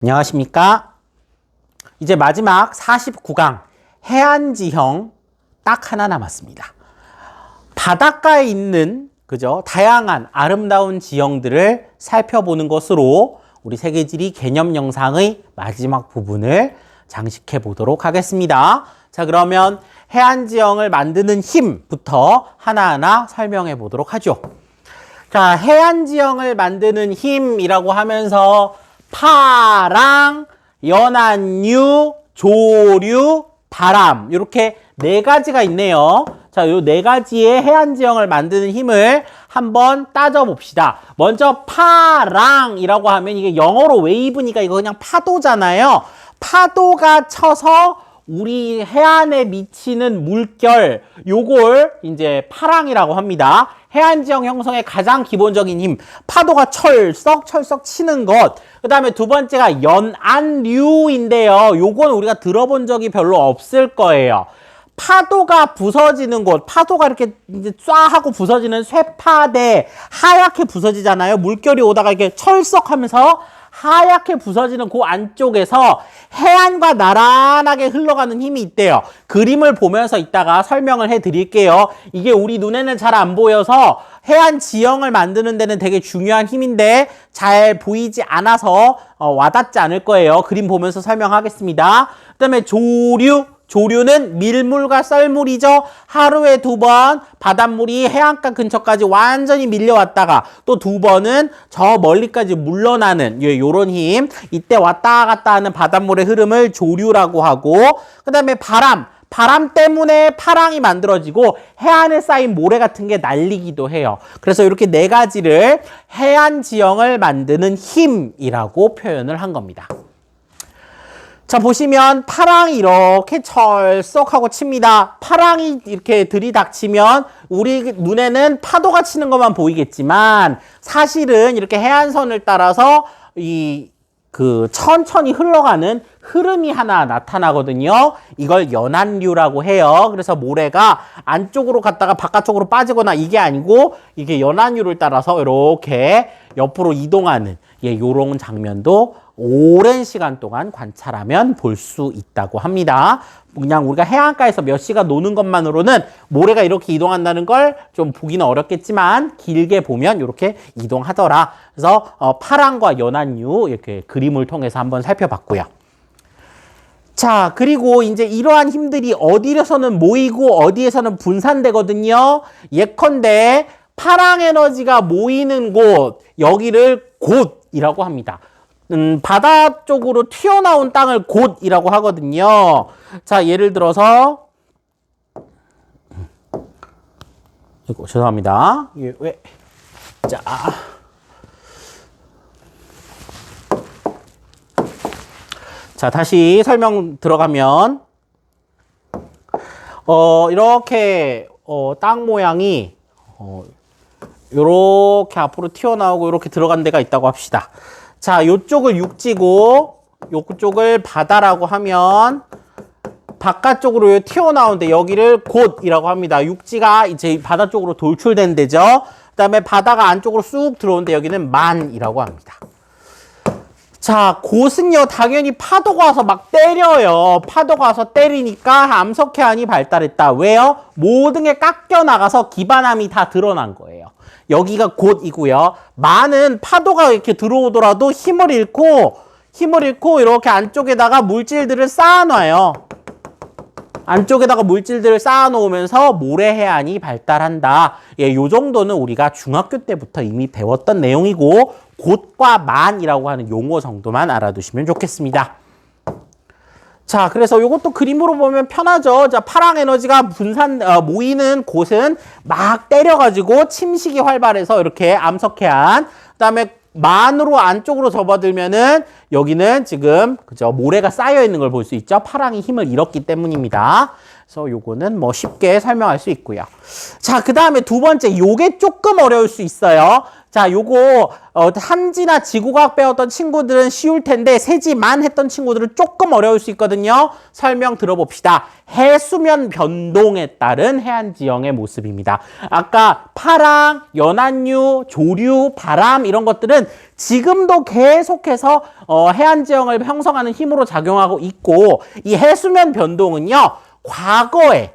안녕하십니까? 이제 마지막 49강 해안지형 딱 하나 남았습니다. 바닷가에 있는 다양한 아름다운 지형들을 살펴보는 것으로 우리 세계지리 개념 영상의 마지막 부분을 장식해 보도록 하겠습니다. 자, 그러면 해안지형을 만드는 힘부터 하나하나 설명해 보도록 하죠. 자, 해안지형을 만드는 힘이라고 하면서 파랑, 연안류, 조류, 바람 이렇게 네 가지가 있네요. 자, 이 네 가지의 해안지형을 만드는 힘을 한번 따져봅시다. 먼저 파랑이라고 하면 이게 영어로 웨이브니까 이거 그냥 파도잖아요. 파도가 쳐서 우리 해안에 미치는 물결, 요걸 이제 파랑이라고 합니다. 해안지형 형성의 가장 기본적인 힘, 파도가 철썩 치는 것. 그 다음에 두 번째가 연안류인데요. 요건 우리가 들어본 적이 별로 없을 거예요. 파도가 부서지는 곳, 파도가 이렇게 이제 쏴 하고 부서지는 쇠파대, 하얗게 부서지잖아요. 물결이 오다가 이렇게 철썩하면서 하얗게 부서지는 그 안쪽에서 해안과 나란하게 흘러가는 힘이 있대요. 그림을 보면서 이따가 설명을 해드릴게요. 이게 우리 눈에는 잘 안 보여서 해안 지형을 만드는 데는 되게 중요한 힘인데 잘 보이지 않아서 와닿지 않을 거예요. 그림 보면서 설명하겠습니다. 그 다음에 조류는 밀물과 썰물이죠. 하루에 2번 바닷물이 해안가 근처까지 완전히 밀려왔다가 또 2번은 저 멀리까지 물러나는 요런 힘. 이때 왔다 갔다 하는 바닷물의 흐름을 조류라고 하고, 그 다음에 바람 때문에 파랑이 만들어지고 해안에 쌓인 모래 같은 게 날리기도 해요. 그래서 이렇게 네 가지를 해안 지형을 만드는 힘이라고 표현을 한 겁니다. 자, 보시면 파랑이 이렇게 철썩하고 칩니다. 파랑이 이렇게 들이닥치면 우리 눈에는 파도가 치는 것만 보이겠지만 사실은 이렇게 해안선을 따라서 천천히 흘러가는 흐름이 하나 나타나거든요. 이걸 연안류라고 해요. 그래서 모래가 안쪽으로 갔다가 바깥쪽으로 빠지거나 이게 아니고 이게 연안류를 따라서 이렇게 옆으로 이동하는 요런 장면도 오랜 시간 동안 관찰하면 볼 수 있다고 합니다. 그냥 우리가 해안가에서 몇 시간 노는 것만으로는 모래가 이렇게 이동한다는 걸 좀 보기는 어렵겠지만 길게 보면 이렇게 이동하더라. 그래서 파랑과 연안류 이렇게 그림을 통해서 한번 살펴봤고요. 자, 그리고 이제 이러한 힘들이 어디에서는 모이고 어디에서는 분산되거든요. 예컨대 파랑 에너지가 모이는 곳, 여기를 곳이라고 합니다. 바다 쪽으로 튀어나온 땅을 곳이라고 하거든요. 자, 예를 들어서 이거 죄송합니다. 이게 왜? 자, 다시 설명 들어가면 이렇게 땅 모양이 이렇게 앞으로 튀어나오고 이렇게 들어간 데가 있다고 합시다. 자, 요쪽을 육지고 요쪽을 바다라고 하면 바깥쪽으로 튀어나오는데 여기를 곳이라고 합니다. 육지가 이제 바다 쪽으로 돌출된 데죠. 그 다음에 바다가 안쪽으로 쑥 들어오는데 여기는 만이라고 합니다. 자, 곳은요 당연히 파도가 와서 막 때려요. 파도가 와서 때리니까 암석해안이 발달했다. 왜요? 모든 게 깎여 나가서 기반함이 다 드러난 거예요. 여기가 곳이고요. 만은 파도가 이렇게 들어오더라도 힘을 잃고 이렇게 안쪽에다가 물질들을 쌓아놔요. 안쪽에다가 물질들을 쌓아놓으면서 모래해안이 발달한다. 요 정도는 우리가 중학교 때부터 이미 배웠던 내용이고 곳과 만이라고 하는 용어 정도만 알아두시면 좋겠습니다. 자, 그래서 이것도 그림으로 보면 편하죠. 자, 파랑 에너지가 모이는 곳은 막 때려가지고 침식이 활발해서 이렇게 암석해안. 그다음에 만으로 안쪽으로 접어들면은 여기는 지금 모래가 쌓여 있는 걸 볼 수 있죠. 파랑이 힘을 잃었기 때문입니다. 그래서 요거는 뭐 쉽게 설명할 수 있고요. 자, 그 다음에 두 번째, 요게 조금 어려울 수 있어요. 자, 요거 한지나 지구과학 배웠던 친구들은 쉬울 텐데 세지만 했던 친구들은 조금 어려울 수 있거든요. 설명 들어봅시다. 해수면 변동에 따른 해안지형의 모습입니다. 아까 파랑, 연안류, 조류, 바람 이런 것들은 지금도 계속해서 해안지형을 형성하는 힘으로 작용하고 있고, 이 해수면 변동은요, 과거에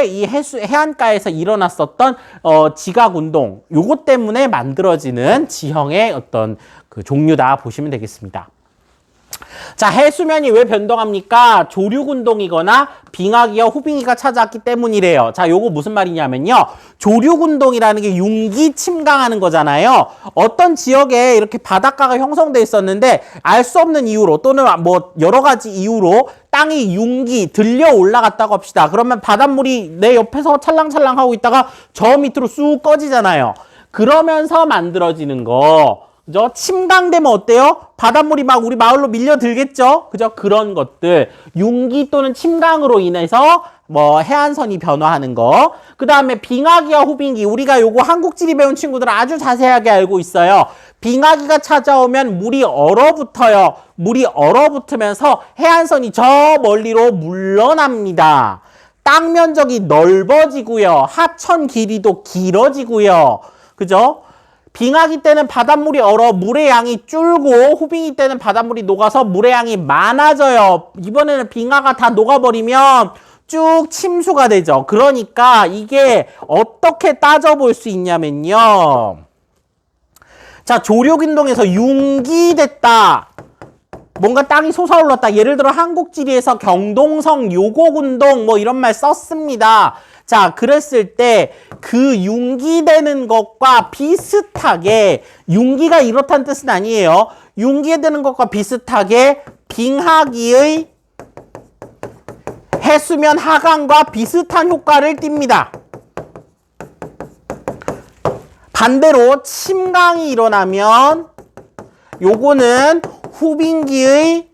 이 해안가에서 일어났었던 지각운동, 요것 때문에 만들어지는 지형의 어떤 그 종류다 보시면 되겠습니다. 자, 해수면이 왜 변동합니까? 조류운동이거나 빙하기와 후빙이가 찾아왔기 때문이래요. 자, 요거 무슨 말이냐면요. 조류운동이라는 게 융기 침강하는 거잖아요. 어떤 지역에 이렇게 바닷가가 형성돼 있었는데 알 수 없는 이유로 또는 뭐 여러 가지 이유로 땅이 융기 들려 올라갔다고 합시다. 그러면 바닷물이 내 옆에서 찰랑찰랑 하고 있다가 저 밑으로 쑥 꺼지잖아요. 그러면서 만들어지는 거. 그죠? 침강되면 어때요? 바닷물이 막 우리 마을로 밀려들겠죠? 그죠? 그런 것들. 융기 또는 침강으로 인해서 뭐 해안선이 변화하는 거. 그 다음에 빙하기와 후빙기. 우리가 요거 한국지리 배운 친구들은 아주 자세하게 알고 있어요. 빙하기가 찾아오면 물이 얼어붙어요. 물이 얼어붙으면서 해안선이 저 멀리로 물러납니다. 땅 면적이 넓어지고요. 하천 길이도 길어지고요. 그죠? 빙하기 때는 바닷물이 얼어 물의 양이 줄고, 후빙이 때는 바닷물이 녹아서 물의 양이 많아져요. 이번에는 빙하가 다 녹아버리면 쭉 침수가 되죠. 그러니까 이게 어떻게 따져볼 수 있냐면요. 자, 조류운동에서 융기됐다. 뭔가 땅이 솟아올랐다. 예를 들어 한국지리에서 경동성 요곡운동 뭐 이런 말 썼습니다. 자, 그랬을 때 그 융기되는 것과 비슷하게, 융기가 이렇다는 뜻은 아니에요. 융기되는 것과 비슷하게 빙하기의 해수면 하강과 비슷한 효과를 띱니다. 반대로 침강이 일어나면 요거는 후빙기의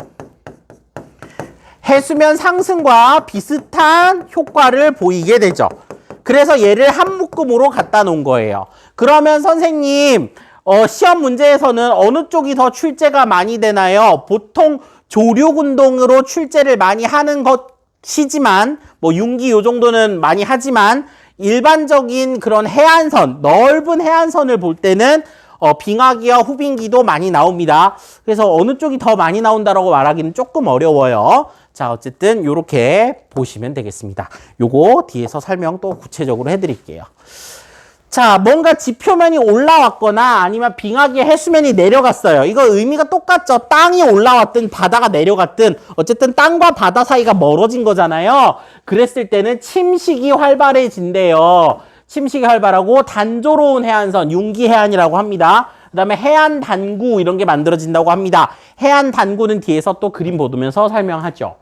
해수면 상승과 비슷한 효과를 보이게 되죠. 그래서 얘를 한 묶음으로 갖다 놓은 거예요. 그러면 선생님, 시험 문제에서는 어느 쪽이 더 출제가 많이 되나요? 보통 조류운동으로 출제를 많이 하는 것이지만, 뭐 융기 요 정도는 많이 하지만, 일반적인 그런 해안선, 넓은 해안선을 볼 때는 빙하기와 후빙기도 많이 나옵니다. 그래서 어느 쪽이 더 많이 나온다라고 말하기는 조금 어려워요. 자, 어쨌든 요렇게 보시면 되겠습니다. 요거 뒤에서 설명 또 구체적으로 해드릴게요. 자, 뭔가 지표면이 올라왔거나 아니면 빙하기의 해수면이 내려갔어요. 이거 의미가 똑같죠. 땅이 올라왔든 바다가 내려갔든 어쨌든 땅과 바다 사이가 멀어진 거잖아요. 그랬을 때는 침식이 활발해진대요. 침식이 활발하고 단조로운 해안선, 융기해안이라고 합니다. 그 다음에 해안 단구 이런 게 만들어진다고 합니다. 해안 단구는 뒤에서 또 그림 보면서 설명하죠.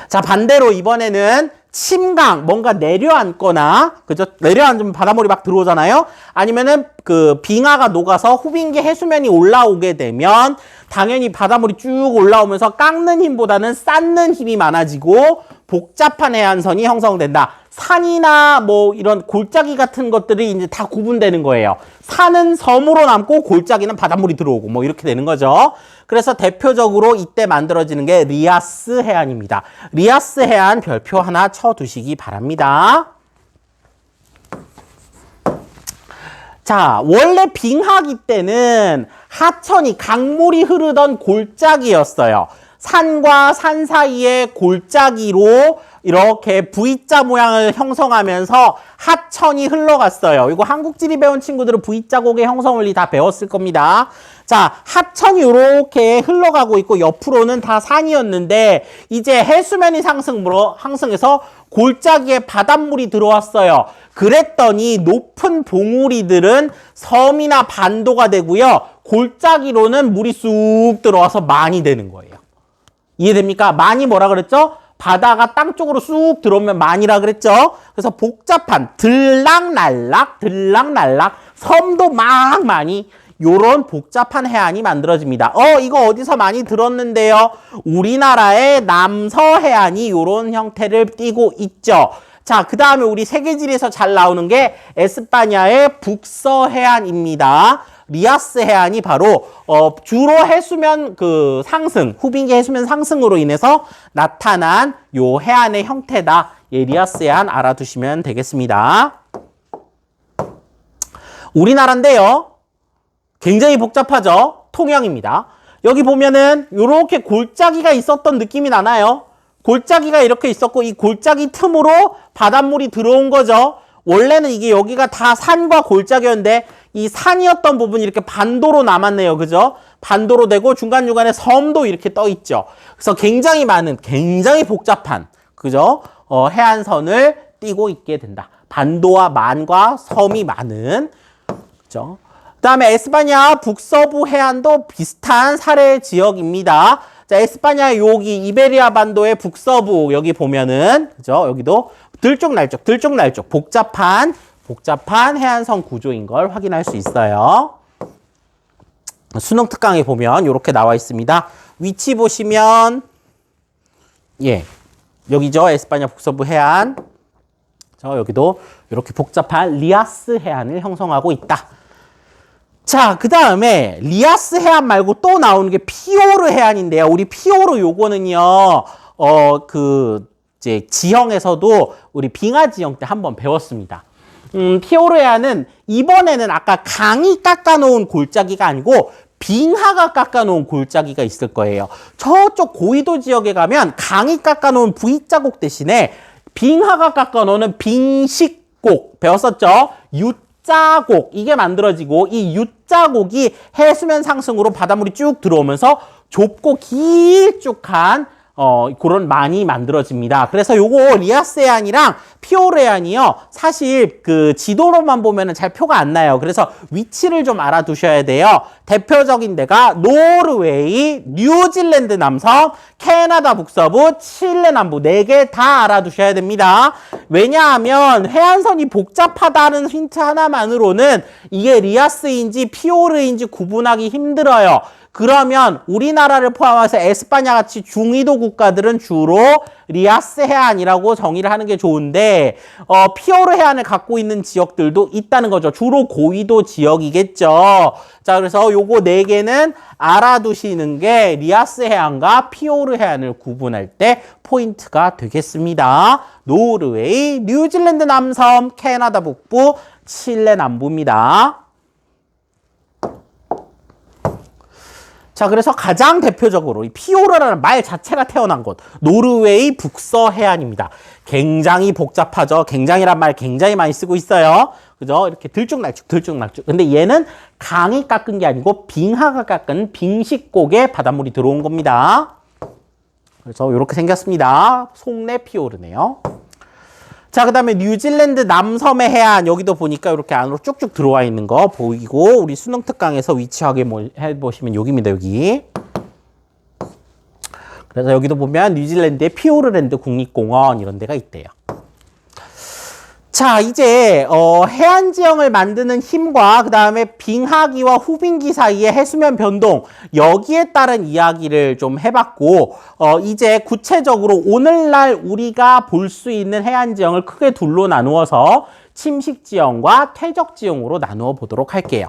자, 반대로 이번에는 침강, 뭔가 내려앉거나, 그죠? 내려앉으면 바닷물이 막 들어오잖아요? 아니면은 그 빙하가 녹아서 후빙기 해수면이 올라오게 되면 당연히 바닷물이 쭉 올라오면서 깎는 힘보다는 쌓는 힘이 많아지고 복잡한 해안선이 형성된다. 산이나 뭐 이런 골짜기 같은 것들이 이제 다 구분되는 거예요. 산은 섬으로 남고 골짜기는 바닷물이 들어오고 뭐 이렇게 되는 거죠. 그래서 대표적으로 이때 만들어지는 게 리아스 해안입니다. 리아스 해안 별표 하나 쳐두시기 바랍니다. 자, 원래 빙하기 때는 하천이 강물이 흐르던 골짜기였어요. 산과 산 사이의 골짜기로 이렇게 V자 모양을 형성하면서 하천이 흘러갔어요. 이거 한국지리 배운 친구들은 V자곡의 형성 원리 다 배웠을 겁니다. 자, 하천이 이렇게 흘러가고 있고 옆으로는 다 산이었는데 이제 해수면이 상승해서 골짜기에 바닷물이 들어왔어요. 그랬더니 높은 봉우리들은 섬이나 반도가 되고요. 골짜기로는 물이 쑥 들어와서 많이 되는 거예요. 이해됩니까? 많이 뭐라 그랬죠? 바다가 땅 쪽으로 쑥 들어오면 많이라 그랬죠? 그래서 복잡한 들락날락 섬도 막 많이 요런 복잡한 해안이 만들어집니다. 이거 어디서 많이 들었는데요. 우리나라의 남서해안이 요런 형태를 띠고 있죠. 자, 그 다음에 우리 세계지리에서 잘 나오는 게 에스파냐의 북서해안입니다. 리아스 해안이 바로 주로 해수면 그 상승, 후빙기 해수면 상승으로 인해서 나타난 요 해안의 형태다. 예, 리아스 해안 알아두시면 되겠습니다. 우리나라인데요. 굉장히 복잡하죠. 통영입니다. 여기 보면은 요렇게 골짜기가 있었던 느낌이 나나요? 골짜기가 이렇게 있었고 이 골짜기 틈으로 바닷물이 들어온 거죠. 원래는 이게 여기가 다 산과 골짜기였는데 이 산이었던 부분이 이렇게 반도로 남았네요. 그죠? 반도로 되고 중간중간에 섬도 이렇게 떠 있죠. 그래서 굉장히 많은, 굉장히 복잡한, 그죠? 해안선을 띄고 있게 된다. 반도와 만과 섬이 많은, 그죠? 그 다음에 에스파냐 북서부 해안도 비슷한 사례 지역입니다. 자, 에스파냐 여기 이베리아 반도의 북서부 여기 보면은, 그죠? 여기도 들쭉날쭉 복잡한 해안선 구조인 걸 확인할 수 있어요. 수능 특강에 보면 이렇게 나와 있습니다. 위치 보시면 예, 여기죠. 에스파냐 북서부 해안. 여기도 이렇게 복잡한 리아스 해안을 형성하고 있다. 자, 그 다음에 리아스 해안 말고 또 나오는 게 피오르 해안인데요. 우리 피오르 요거는요, 이제 지형에서도 우리 빙하 지형 때 한번 배웠습니다. 피오르 해안은 이번에는 아까 강이 깎아놓은 골짜기가 아니고 빙하가 깎아놓은 골짜기가 있을 거예요. 저쪽 고위도 지역에 가면 강이 깎아놓은 V자국 대신에 빙하가 깎아놓은 빙식곡 배웠었죠? U자곡 이게 만들어지고 이 U자곡이 해수면 상승으로 바닷물이 쭉 들어오면서 좁고 길쭉한 그런 많이 만들어집니다. 그래서 요거 리아스 해안이랑 피오르 해안이요. 사실 그 지도로만 보면은 잘 표가 안 나요. 그래서 위치를 좀 알아두셔야 돼요. 대표적인 데가 노르웨이, 뉴질랜드 남섬, 캐나다 북서부, 칠레 남부 4개 다 알아두셔야 됩니다. 왜냐하면 해안선이 복잡하다는 힌트 하나만으로는 이게 리아스인지 피오르인지 구분하기 힘들어요. 그러면 우리나라를 포함해서 에스파냐 같이 중위도 국가들은 주로 리아스 해안이라고 정의를 하는 게 좋은데 피오르 해안을 갖고 있는 지역들도 있다는 거죠. 주로 고위도 지역이겠죠. 자, 그래서 요거 4개는 알아두시는 게 리아스 해안과 피오르 해안을 구분할 때 포인트가 되겠습니다. 노르웨이, 뉴질랜드 남섬, 캐나다 북부, 칠레 남부입니다. 자, 그래서 가장 대표적으로 이 피오르라는 말 자체가 태어난 곳, 노르웨이 북서 해안입니다. 굉장히 복잡하죠. 굉장히란 말 굉장히 많이 쓰고 있어요. 그죠? 이렇게 들쭉날쭉. 근데 얘는 강이 깎은 게 아니고 빙하가 깎은 빙식곡에 바닷물이 들어온 겁니다. 그래서 이렇게 생겼습니다. 속내 피오르네요. 자, 그 다음에 뉴질랜드 남섬의 해안 여기도 보니까 이렇게 안으로 쭉쭉 들어와 있는 거 보이고 우리 수능 특강에서 위치 확인해 보시면 여기입니다. 여기. 그래서 여기도 보면 뉴질랜드의 피오르랜드 국립공원 이런 데가 있대요. 자, 이제 해안 지형을 만드는 힘과 그 다음에 빙하기와 후빙기 사이의 해수면 변동 여기에 따른 이야기를 좀 해봤고 이제 구체적으로 오늘날 우리가 볼 수 있는 해안 지형을 크게 둘로 나누어서 침식 지형과 퇴적 지형으로 나누어 보도록 할게요.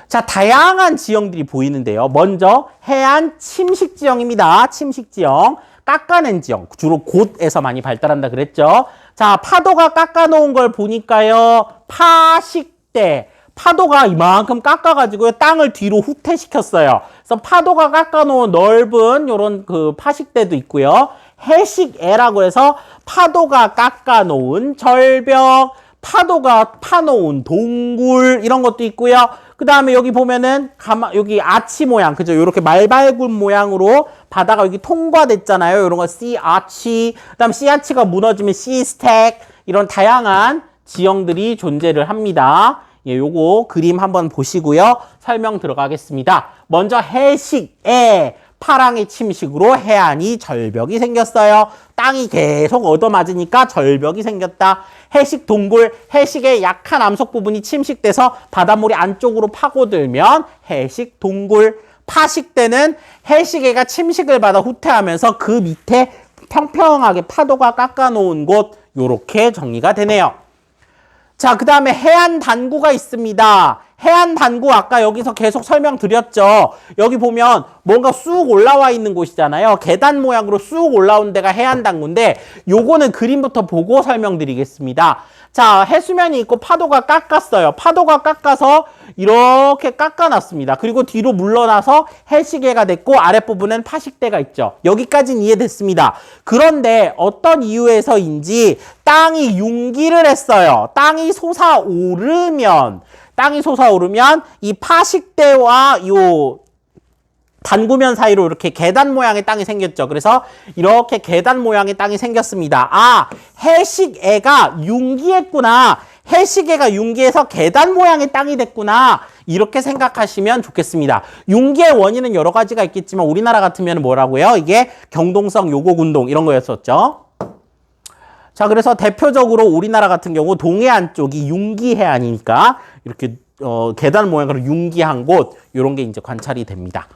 자, 다양한 지형들이 보이는데요. 먼저 해안 침식 지형입니다. 침식 지형. 깎아낸 지형, 주로 곳에서 많이 발달한다 그랬죠. 자, 파도가 깎아놓은 걸 보니까요. 파식대, 파도가 이만큼 깎아가지고요. 땅을 뒤로 후퇴시켰어요. 그래서 파도가 깎아놓은 넓은 요런 그 파식대도 있고요. 해식애라고 해서 파도가 깎아놓은 절벽, 파도가 파놓은 동굴 이런 것도 있고요. 그 다음에 여기 보면은 여기 아치 모양, 그죠? 이렇게 말발굽 모양으로 바다가 여기 통과됐잖아요. 이런 거 sea 아치, 그다음 sea 아치가 무너지면 sea stack 이런 다양한 지형들이 존재를 합니다. 예, 요거 그림 한번 보시고요. 설명 들어가겠습니다. 먼저 해식에 파랑의 침식으로 해안이 절벽이 생겼어요. 땅이 계속 얻어맞으니까 절벽이 생겼다. 해식 동굴, 해식의 약한 암석 부분이 침식돼서 바닷물이 안쪽으로 파고들면 해식 동굴. 파식대는 해식해가 침식을 받아 후퇴하면서 그 밑에 평평하게 파도가 깎아놓은 곳, 요렇게 정리가 되네요. 자, 그 다음에 해안 단구가 있습니다. 해안 단구 아까 여기서 계속 설명드렸죠. 여기 보면 뭔가 쑥 올라와 있는 곳이잖아요. 계단 모양으로 쑥 올라온 데가 해안 단구인데 요거는 그림부터 보고 설명드리겠습니다. 자, 해수면이 있고 파도가 깎았어요. 파도가 깎아서 이렇게 깎아놨습니다. 그리고 뒤로 물러나서 해식해가 됐고 아랫부분엔 파식대가 있죠. 여기까지는 이해됐습니다. 그런데 어떤 이유에서인지 땅이 융기를 했어요. 땅이 솟아오르면 이 파식대와 요 단구면 사이로 이렇게 계단 모양의 땅이 생겼죠. 그래서 이렇게 계단 모양의 땅이 생겼습니다. 아, 해식해가 융기했구나. 해식해가 융기해서 계단 모양의 땅이 됐구나. 이렇게 생각하시면 좋겠습니다. 융기의 원인은 여러 가지가 있겠지만 우리나라 같으면 뭐라고요? 이게 경동성 요곡운동 이런 거였었죠. 자, 그래서 대표적으로 우리나라 같은 경우 동해안 쪽이 융기해안이니까 이렇게 계단 모양으로 융기한 곳 이런 게 이제 관찰이 됩니다.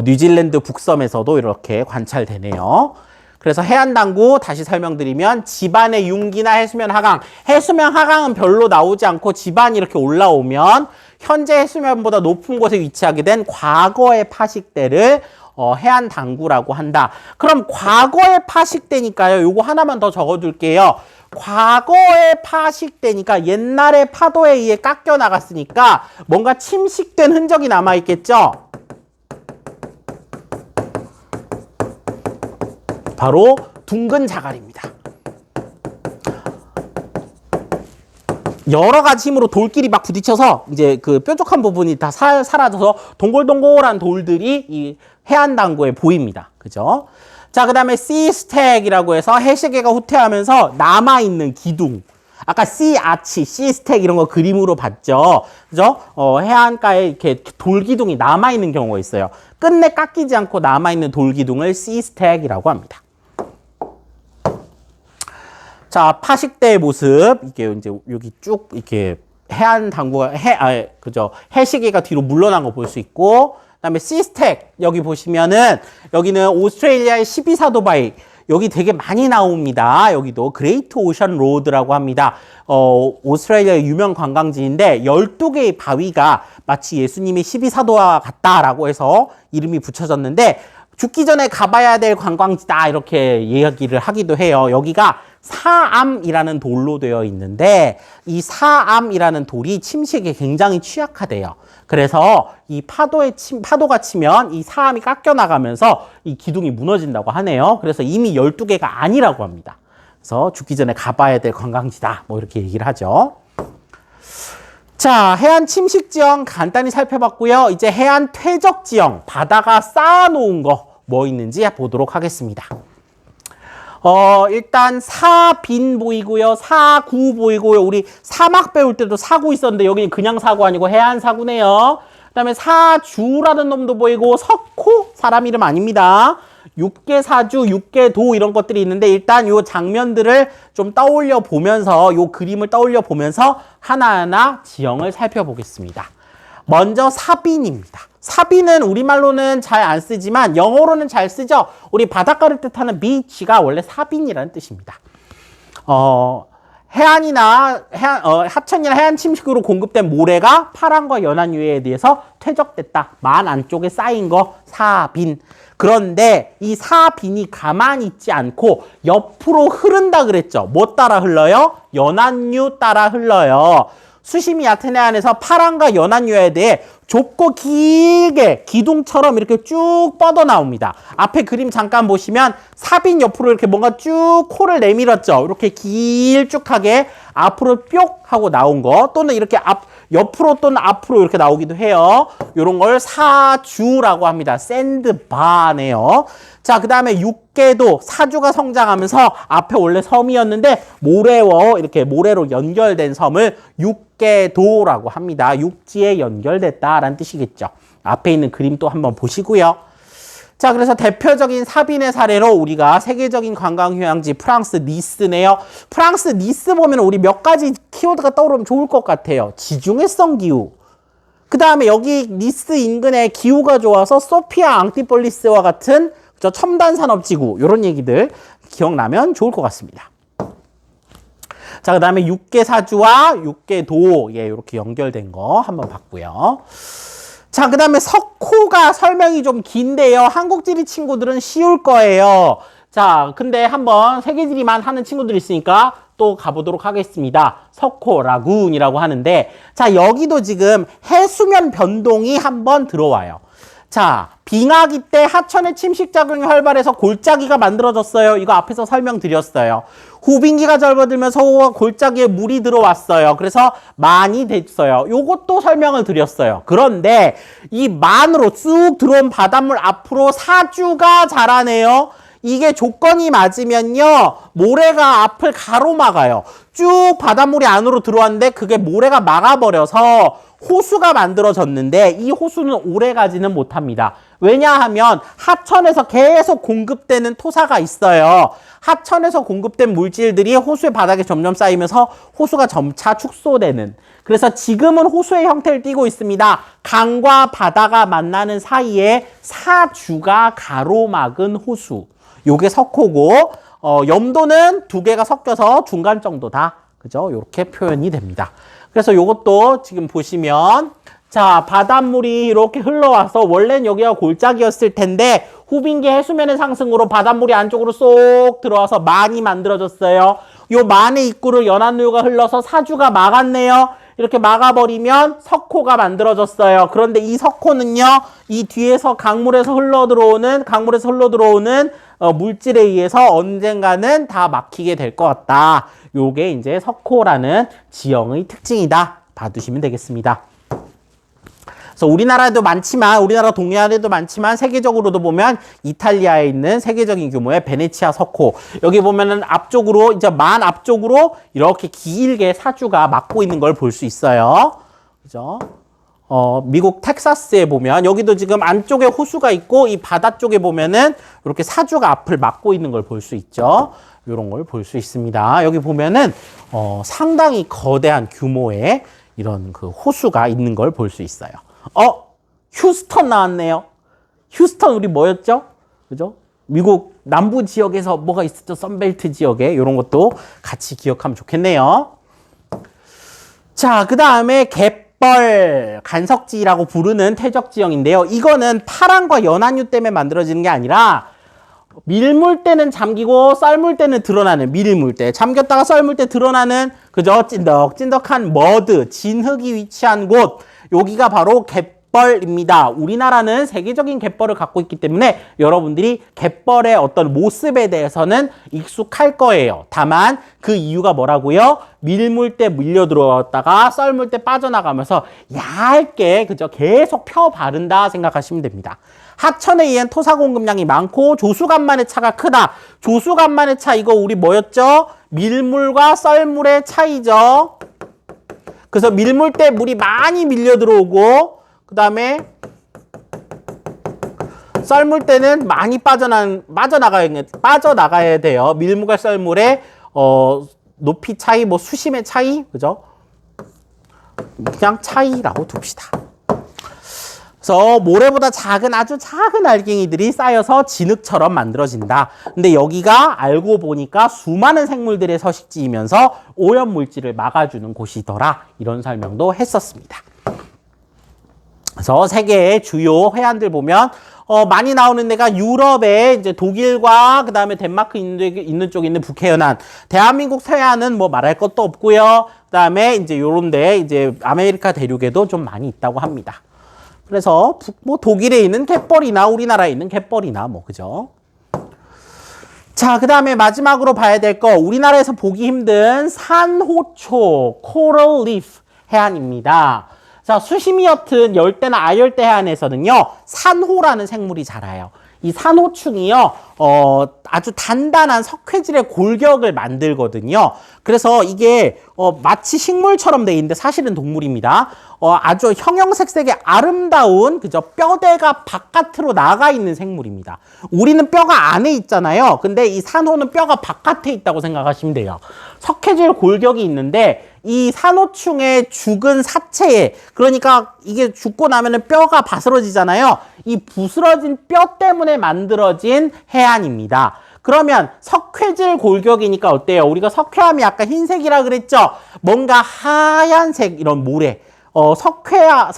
뉴질랜드 북섬에서도 이렇게 관찰되네요. 그래서 해안단구 다시 설명드리면 지반의 융기나 해수면 하강. 해수면 하강은 별로 나오지 않고 지반이 이렇게 올라오면 현재 해수면보다 높은 곳에 위치하게 된 과거의 파식대를 해안단구라고 한다. 그럼 과거의 파식대니까요. 요거 하나만 더 적어둘게요. 과거의 파식대니까 옛날에 파도에 의해 깎여 나갔으니까 뭔가 침식된 흔적이 남아있겠죠. 바로 둥근 자갈입니다. 여러 가지 힘으로 돌끼리 막 부딪혀서 이제 그 뾰족한 부분이 다 사라져서 동글동글한 돌들이 이 해안단구에 보입니다. 그죠? 자, 그 다음에 씨스택이라고 해서 해식해가 후퇴하면서 남아있는 기둥. 아까 씨아치, 씨스택 이런 거 그림으로 봤죠. 그죠? 해안가에 이렇게 돌기둥이 남아있는 경우가 있어요. 끝내 깎이지 않고 남아있는 돌기둥을 씨스택이라고 합니다. 자, 파식대의 모습. 이게 이제 여기 쭉 이렇게 해안 단구가 그죠? 해식해가 뒤로 물러난 거 볼 수 있고, 그다음에 씨스택 여기 보시면은 여기는 오스트레일리아의 12사도 바위. 여기 되게 많이 나옵니다. 여기도 그레이트 오션 로드라고 합니다. 오스트레일리아의 유명 관광지인데 12개의 바위가 마치 예수님의 12사도와 같다라고 해서 이름이 붙여졌는데 죽기 전에 가봐야 될 관광지다 이렇게 이야기를 하기도 해요. 여기가 사암이라는 돌로 되어 있는데 이 사암이라는 돌이 침식에 굉장히 취약하대요. 그래서 이 파도가 치면 이 사암이 깎여 나가면서 이 기둥이 무너진다고 하네요. 그래서 이미 12개가 아니라고 합니다. 그래서 죽기 전에 가봐야 될 관광지다. 뭐 이렇게 얘기를 하죠. 자, 해안 침식 지형 간단히 살펴봤고요. 이제 해안 퇴적 지형, 바다가 쌓아놓은 거 뭐 있는지 보도록 하겠습니다. 일단 사빈 보이고요. 사구 보이고요. 우리 사막 배울 때도 사구 있었는데 여기는 그냥 사구 아니고 해안 사구네요. 그다음에 사주라는 놈도 보이고 석호 사람 이름 아닙니다. 육계사주, 육계도 이런 것들이 있는데 일단 요 장면들을 좀 떠올려 보면서 요 그림을 떠올려 보면서 하나하나 지형을 살펴보겠습니다. 먼저 사빈입니다. 사빈은 우리말로는 잘 안 쓰지만 영어로는 잘 쓰죠. 우리 바닷가를 뜻하는 beach가 원래 사빈이라는 뜻입니다. 하천이나 해안 침식으로 공급된 모래가 파랑과 연안 유해에 대해서 퇴적됐다. 만 안쪽에 쌓인 거 사빈. 그런데 이 사빈이 가만히 있지 않고 옆으로 흐른다 그랬죠. 뭐 따라 흘러요? 연안유 따라 흘러요. 수심이 얕은 해안에서 파랑과 연안유에 대해 좁고 길게 기둥처럼 이렇게 쭉 뻗어 나옵니다. 앞에 그림 잠깐 보시면 사빈 옆으로 이렇게 뭔가 쭉 코를 내밀었죠. 이렇게 길쭉하게 앞으로 뿅 하고 나온 거 또는 이렇게 옆으로 또는 앞으로 이렇게 나오기도 해요. 이런 걸 사주라고 합니다. 샌드바네요. 자, 그 다음에 육계도 사주가 성장하면서 앞에 원래 섬이었는데 이렇게 모래로 연결된 섬을 육계도라고 합니다. 육지에 연결됐다라는 뜻이겠죠. 앞에 있는 그림 또 한번 보시고요. 자, 그래서 대표적인 사빈의 사례로 우리가 세계적인 관광 휴양지 프랑스 니스네요. 프랑스 니스 보면 우리 몇 가지 키워드가 떠오르면 좋을 것 같아요. 지중해성 기후. 그 다음에 여기 니스 인근의 기후가 좋아서 소피아 앙티폴리스와 같은 첨단 산업지구 이런 얘기들 기억나면 좋을 것 같습니다. 자, 그 다음에 육계사주와 육계도 이렇게 연결된 거 한번 봤고요. 자, 그 다음에 석호가 설명이 좀 긴데요. 한국지리 친구들은 쉬울 거예요. 자, 근데 한번 세계지리만 하는 친구들이 있으니까 또 가보도록 하겠습니다. 석호, 라군이라고 하는데, 자, 여기도 지금 해수면 변동이 한번 들어와요. 자, 빙하기 때 하천의 침식작용이 활발해서 골짜기가 만들어졌어요. 이거 앞에서 설명드렸어요. 후빙기가 접어들면서 골짜기에 물이 들어왔어요. 그래서 만이 됐어요. 요것도 설명을 드렸어요. 그런데 이 만으로 쑥 들어온 바닷물 앞으로 사주가 자라네요. 이게 조건이 맞으면요, 모래가 앞을 가로막아요. 쭉 바닷물이 안으로 들어왔는데 그게 모래가 막아버려서 호수가 만들어졌는데 이 호수는 오래가지는 못합니다. 왜냐하면 하천에서 계속 공급되는 토사가 있어요. 하천에서 공급된 물질들이 호수의 바닥에 점점 쌓이면서 호수가 점차 축소되는, 그래서 지금은 호수의 형태를 띠고 있습니다. 강과 바다가 만나는 사이에 사주가 가로막은 호수. 요게 석호고, 염도는 두 개가 섞여서 중간 정도다. 그죠? 요렇게 표현이 됩니다. 그래서 요것도 지금 보시면, 자, 바닷물이 이렇게 흘러와서 원래는 여기가 골짜기였을 텐데 후빙기 해수면의 상승으로 바닷물이 안쪽으로 쏙 들어와서 만이 만들어졌어요. 요 만의 입구를 연안류가 흘러서 사주가 막았네요. 이렇게 막아버리면 석호가 만들어졌어요. 그런데 이 석호는요, 이 뒤에서 강물에서 흘러 들어오는 물질에 의해서 언젠가는 다 막히게 될 것 같다. 요게 이제 석호라는 지형의 특징이다. 봐두시면 되겠습니다. 그래서 우리나라에도 많지만, 우리나라 동해안에도 많지만 세계적으로도 보면 이탈리아에 있는 세계적인 규모의 베네치아 석호, 여기 보면은 앞쪽으로, 이제 만 앞쪽으로 이렇게 길게 사주가 막고 있는 걸 볼 수 있어요. 그죠? 미국 텍사스에 보면 여기도 지금 안쪽에 호수가 있고 이 바다 쪽에 보면은 이렇게 사주가 앞을 막고 있는 걸 볼 수 있죠. 이런 걸 볼 수 있습니다. 여기 보면은 상당히 거대한 규모의 이런 그 호수가 있는 걸 볼 수 있어요. 휴스턴 나왔네요. 휴스턴 우리 뭐였죠? 그죠? 미국 남부 지역에서 뭐가 있었죠? 선벨트 지역에. 이런 것도 같이 기억하면 좋겠네요. 자, 그 다음에 갯벌, 간석지라고 부르는 퇴적지형인데요. 이거는 파랑과 연안류 때문에 만들어지는 게 아니라 밀물 때는 잠기고 썰물 때는 드러나는, 밀물 때 잠겼다가 썰물 때 드러나는, 그죠? 찐덕찐덕한 머드, 진흙이 위치한 곳, 여기가 바로 갯벌입니다. 우리나라는 세계적인 갯벌을 갖고 있기 때문에 여러분들이 갯벌의 어떤 모습에 대해서는 익숙할 거예요. 다만 그 이유가 뭐라고요? 밀물 때 밀려 들어왔다가 썰물 때 빠져나가면서 얇게, 그죠? 계속 펴 바른다 생각하시면 됩니다. 하천에 의한 토사 공급량이 많고 조수간만의 차가 크다. 조수간만의 차, 이거 우리 뭐였죠? 밀물과 썰물의 차이죠. 그래서 밀물 때 물이 많이 밀려 들어오고, 그 다음에 썰물 때는 많이 빠져나가야 돼요. 밀물과 썰물의 높이 차이, 뭐 수심의 차이, 그죠? 그냥 차이라고 둡시다. 그래서 모래보다 작은, 아주 작은 알갱이들이 쌓여서 진흙처럼 만들어진다. 근데 여기가 알고 보니까 수많은 생물들의 서식지이면서 오염물질을 막아주는 곳이더라. 이런 설명도 했었습니다. 그래서 세계의 주요 해안들 보면 많이 나오는 데가 유럽에 이제 독일과 그 다음에 덴마크 있는 쪽에 있는 북해연안, 대한민국 서해안은 뭐 말할 것도 없고요. 그 다음에 이제 요런데 이제 아메리카 대륙에도 좀 많이 있다고 합니다. 그래서 뭐 독일에 있는 갯벌이나 우리나라에 있는 갯벌이나 뭐, 그죠? 자, 그 다음에 마지막으로 봐야 될 거, 우리나라에서 보기 힘든 산호초, 코럴 리프 해안입니다. 자, 수심이 옅은 열대나 아열대 해안에서는요, 산호라는 생물이 자라요. 이 산호충이요, 아주 단단한 석회질의 골격을 만들거든요. 그래서 이게, 마치 식물처럼 돼 있는데 사실은 동물입니다. 아주 형형색색의 아름다운, 그죠? 뼈대가 바깥으로 나가 있는 생물입니다. 우리는 뼈가 안에 있잖아요. 근데 이 산호는 뼈가 바깥에 있다고 생각하시면 돼요. 석회질 골격이 있는데, 이 산호충의 죽은 사체에, 그러니까 이게 죽고 나면은 뼈가 바스러지잖아요. 이 부스러진 뼈 때문에 만들어진 해안입니다. 그러면 석회질 골격이니까 어때요? 우리가 석회암이 아까 흰색이라 그랬죠? 뭔가 하얀색 이런 모래, 석회암이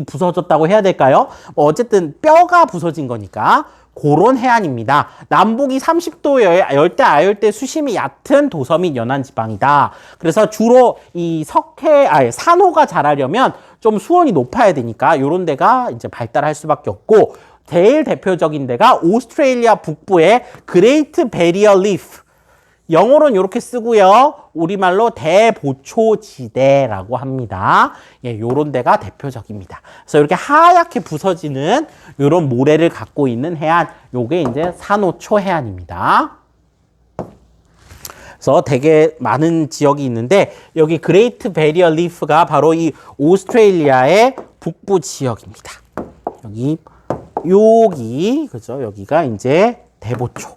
부서졌다고 해야 될까요? 어쨌든 뼈가 부서진 거니까 그런 해안입니다. 남북이 30도 열대, 아열대 수심이 얕은 도서 및 연안 지방이다. 그래서 주로 이 산호가 자라려면 좀 수온이 높아야 되니까 이런 데가 이제 발달할 수밖에 없고, 제일 대표적인 데가 오스트레일리아 북부의 그레이트 베리어 리프. 영어로는 이렇게 쓰고요. 우리말로 대보초지대라고 합니다. 예, 요런 데가 대표적입니다. 그래서 이렇게 하얗게 부서지는 요런 모래를 갖고 있는 해안, 요게 이제 산호초 해안입니다. 그래서 되게 많은 지역이 있는데 여기 그레이트 베리어 리프가 바로 이 오스트레일리아의 북부 지역입니다. 여기 그죠? 여기가 이제 대보초.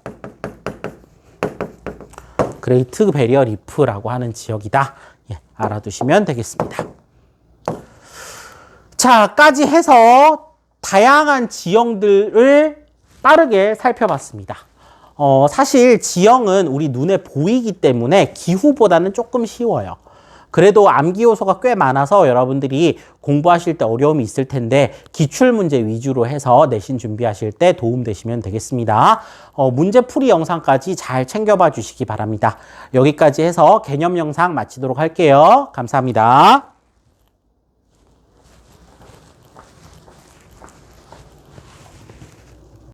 그레이트 베리어 리프라고 하는 지역이다. 예, 알아두시면 되겠습니다. 자,까지 해서 다양한 지형들을 빠르게 살펴봤습니다. 사실 지형은 우리 눈에 보이기 때문에 기후보다는 조금 쉬워요. 그래도 암기 요소가 꽤 많아서 여러분들이 공부하실 때 어려움이 있을 텐데 기출문제 위주로 해서 내신 준비하실 때 도움되시면 되겠습니다. 문제풀이 영상까지 잘 챙겨봐 주시기 바랍니다. 여기까지 해서 개념 영상 마치도록 할게요. 감사합니다.